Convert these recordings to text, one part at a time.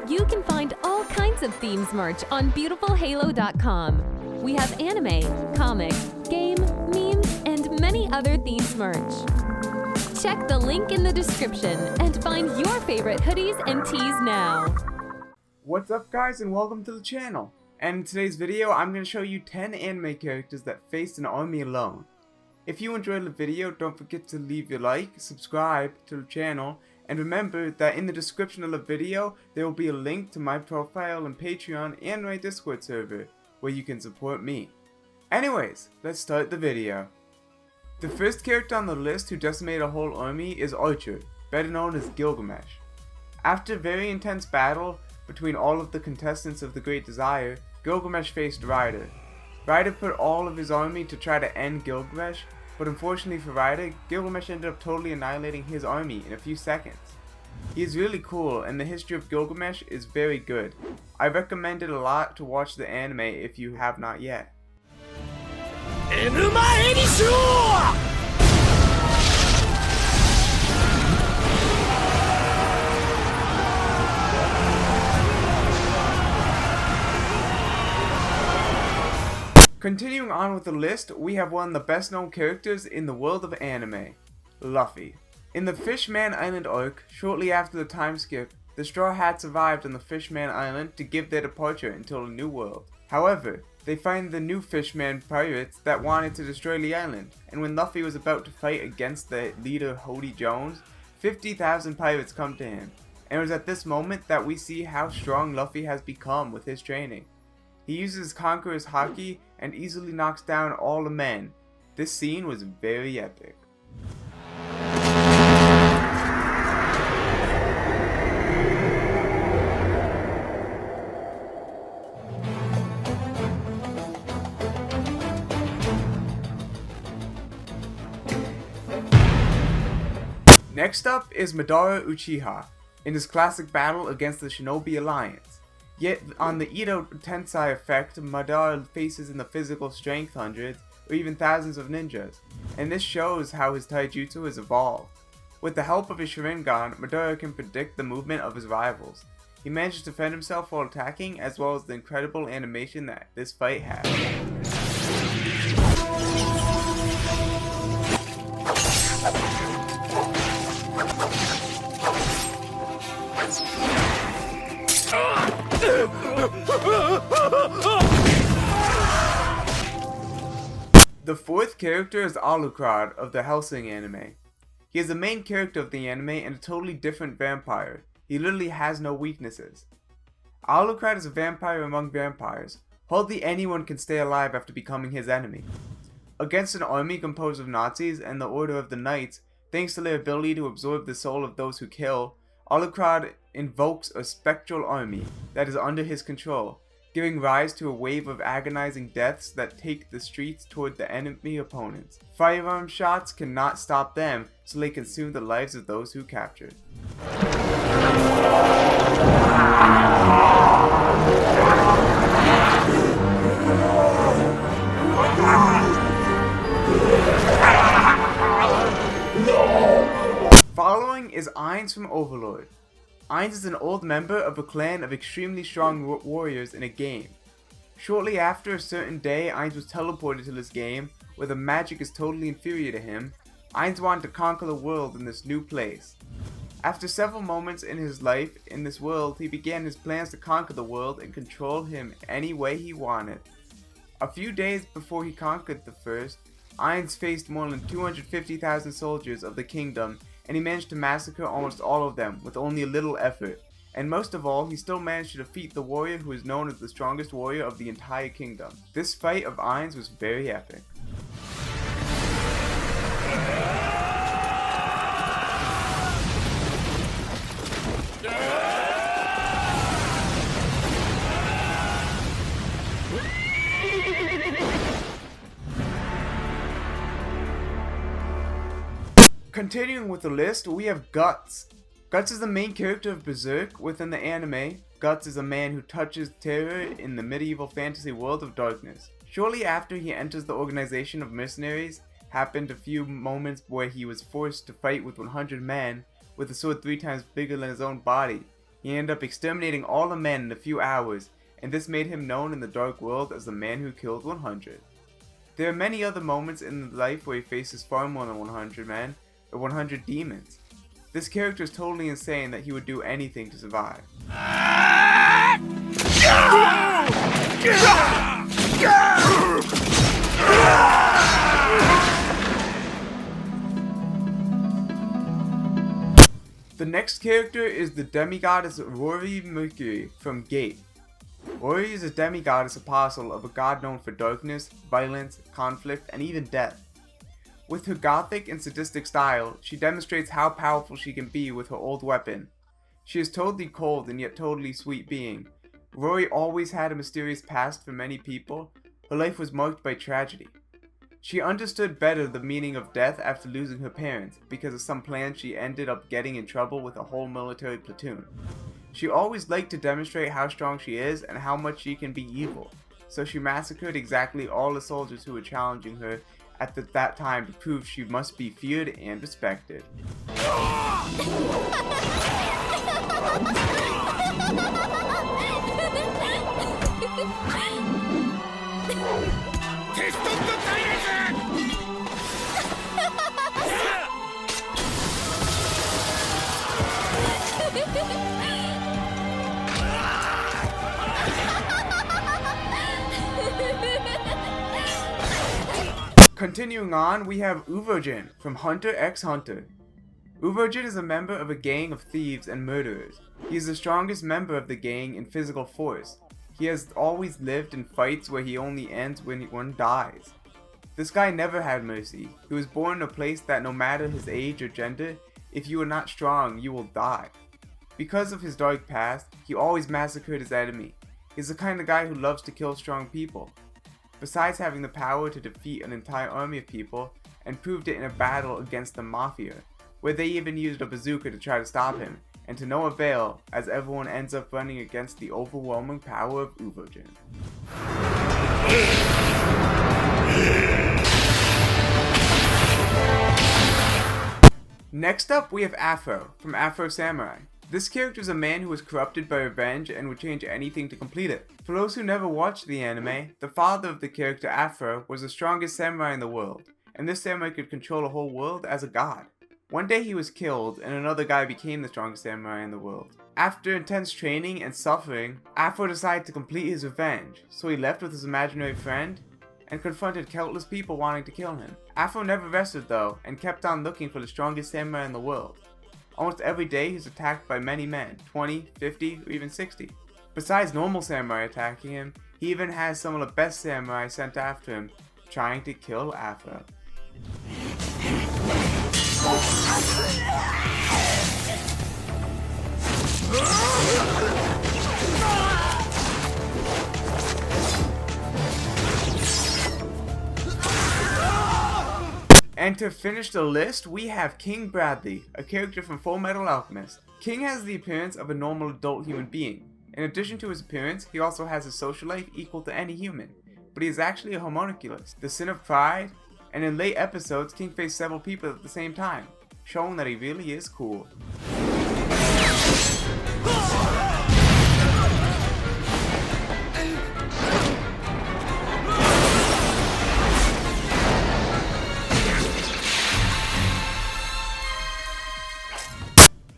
You can find all kinds of themes merch on beautifulhalo.com. We have anime, comic, game, memes, and many other themes merch. Check the link in the description and find your favorite hoodies and tees now. What's up guys, and welcome to the channel. And in today's video I'm going to show you 10 anime characters that faced an army alone. If you enjoyed the video, don't forget to leave your like, subscribe to the channel, and remember that in the description of the video there will be a link to my profile and Patreon and my Discord server where you can support me. Anyways, let's start the video. The first character on the list who decimated a whole army is Archer, better known as Gilgamesh. After a very intense battle between all of the contestants of the Great Desire, Gilgamesh faced Ryder. Ryder put all of his army to try to end Gilgamesh, but unfortunately for Ryder, Gilgamesh ended up totally annihilating his army in a few seconds. He is really cool, and the history of Gilgamesh is very good. I recommend it a lot to watch the anime if you have not yet. Continuing on with the list, we have one of the best known characters in the world of anime, Luffy. In the Fishman Island arc, shortly after the time skip, the Straw Hats arrived on the Fishman Island to give their departure until a new world. However, they find the new Fishman pirates that wanted to destroy the island, and when Luffy was about to fight against the leader Hody Jones, 50,000 pirates come to him, and it was at this moment that we see how strong Luffy has become with his training. He uses Conqueror's Haki and easily knocks down all the men. This scene was very epic. Next up is Madara Uchiha in his classic battle against the Shinobi Alliance. Yet on the Edo Tensei effect, Madara faces in the physical strength hundreds or even thousands of ninjas, and this shows how his taijutsu has evolved. With the help of his Sharingan, Madara can predict the movement of his rivals. He manages to defend himself while attacking, as well as the incredible animation that this fight has. The fourth character is Alucard of the Hellsing anime. He is the main character of the anime and a totally different vampire. He literally has no weaknesses. Alucard is a vampire among vampires. Hardly anyone can stay alive after becoming his enemy. Against an army composed of Nazis and the Order of the Knights, thanks to their ability to absorb the soul of those who kill, Alucard invokes a spectral army that is under his control, giving rise to a wave of agonizing deaths that take the streets toward the enemy opponents. Firearm shots cannot stop them, so they consume the lives of those who captured. Following is Ainz from Overlord. Ainz is an old member of a clan of extremely strong warriors in a game. Shortly after a certain day, Ainz was teleported to this game, where the magic is totally inferior to him. Ainz wanted to conquer the world in this new place. After several moments in his life in this world, he began his plans to conquer the world and control him any way he wanted. A few days before he conquered the first, Ainz faced more than 250,000 soldiers of the kingdom, and he managed to massacre almost all of them with only a little effort. And most of all, he still managed to defeat the warrior who is known as the strongest warrior of the entire kingdom. This fight of Ainz was very epic. Continuing with the list, we have Guts. Guts is the main character of Berserk within the anime. Guts is a man who touches terror in the medieval fantasy world of darkness. Shortly after he enters the organization of mercenaries, happened a few moments where he was forced to fight with 100 men with a sword 3 times bigger than his own body. He ended up exterminating all the men in a few hours, and this made him known in the dark world as the man who killed 100. There are many other moments in life where he faces far more than 100 men, or 100 demons. This character is totally insane that he would do anything to survive. The next character is the demigoddess Rory Mercury from Gate. Rory is a demigoddess apostle of a god known for darkness, violence, conflict, and even death. With her gothic and sadistic style, she demonstrates how powerful she can be with her old weapon. She is totally cold and yet totally sweet being. Rory always had a mysterious past for many people. Her life was marked by tragedy. She understood better the meaning of death after losing her parents. Because of some plan, she ended up getting in trouble with a whole military platoon. She always liked to demonstrate how strong she is and how much she can be evil. So she massacred exactly all the soldiers who were challenging her at that time to prove she must be feared and respected. Continuing on, we have Uvojin from Hunter x Hunter. Uvojin is a member of a gang of thieves and murderers. He is the strongest member of the gang in physical force. He has always lived in fights where he only ends when one dies. This guy never had mercy. He was born in a place that no matter his age or gender, if you are not strong, you will die. Because of his dark past, he always massacred his enemy. He's the kind of guy who loves to kill strong people. Besides having the power to defeat an entire army of people, and proved it in a battle against the Mafia, where they even used a bazooka to try to stop him, and to no avail, as everyone ends up running against the overwhelming power of Uvojin. Next up, we have Afro, from Afro Samurai. This character is a man who was corrupted by revenge and would change anything to complete it. For those who never watched the anime, the father of the character Afro was the strongest samurai in the world, and this samurai could control a whole world as a god. One day he was killed, and another guy became the strongest samurai in the world. After intense training and suffering, Afro decided to complete his revenge, so he left with his imaginary friend, and confronted countless people wanting to kill him. Afro never rested though, and kept on looking for the strongest samurai in the world. Almost every day he's attacked by many men, 20, 50, or even 60. Besides normal samurai attacking him, he even has some of the best samurai sent after him, trying to kill Afro. And to finish the list, we have King Bradley, a character from Fullmetal Alchemist. King has the appearance of a normal adult human being. In addition to his appearance, he also has a social life equal to any human, but he is actually a homunculus, the sin of pride, and in late episodes, King faced several people at the same time, showing that he really is cool.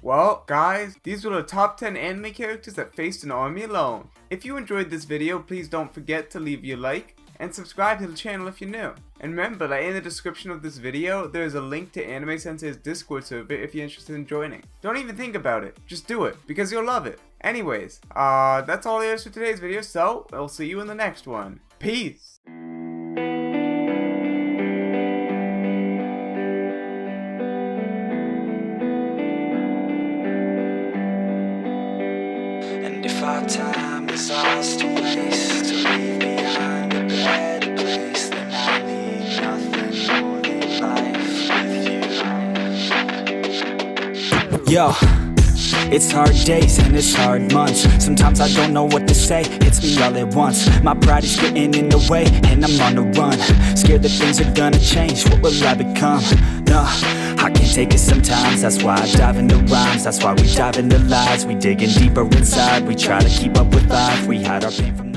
Well, guys, these were the top 10 anime characters that faced an army alone. If you enjoyed this video, please don't forget to leave your like and subscribe to the channel if you're new. And remember that in the description of this video, there is a link to Anime Sensei's Discord server if you're interested in joining. Don't even think about it, just do it, because you'll love it. Anyways, that's all there is for today's video, so I'll see you in the next one. Peace! If our time is ours to waste, to leave behind a better place, then I need nothing more than life with you. Yo, It's hard days and it's hard months. Sometimes I don't know what to say, hits me all at once. My pride is getting in the way and I'm on the run. Scared that things are gonna change, what will I become? No, I can't take it sometimes. That's why I dive into rhymes. That's why we dive into lies. We digging deeper inside. We try to keep up with life. We hide our pain from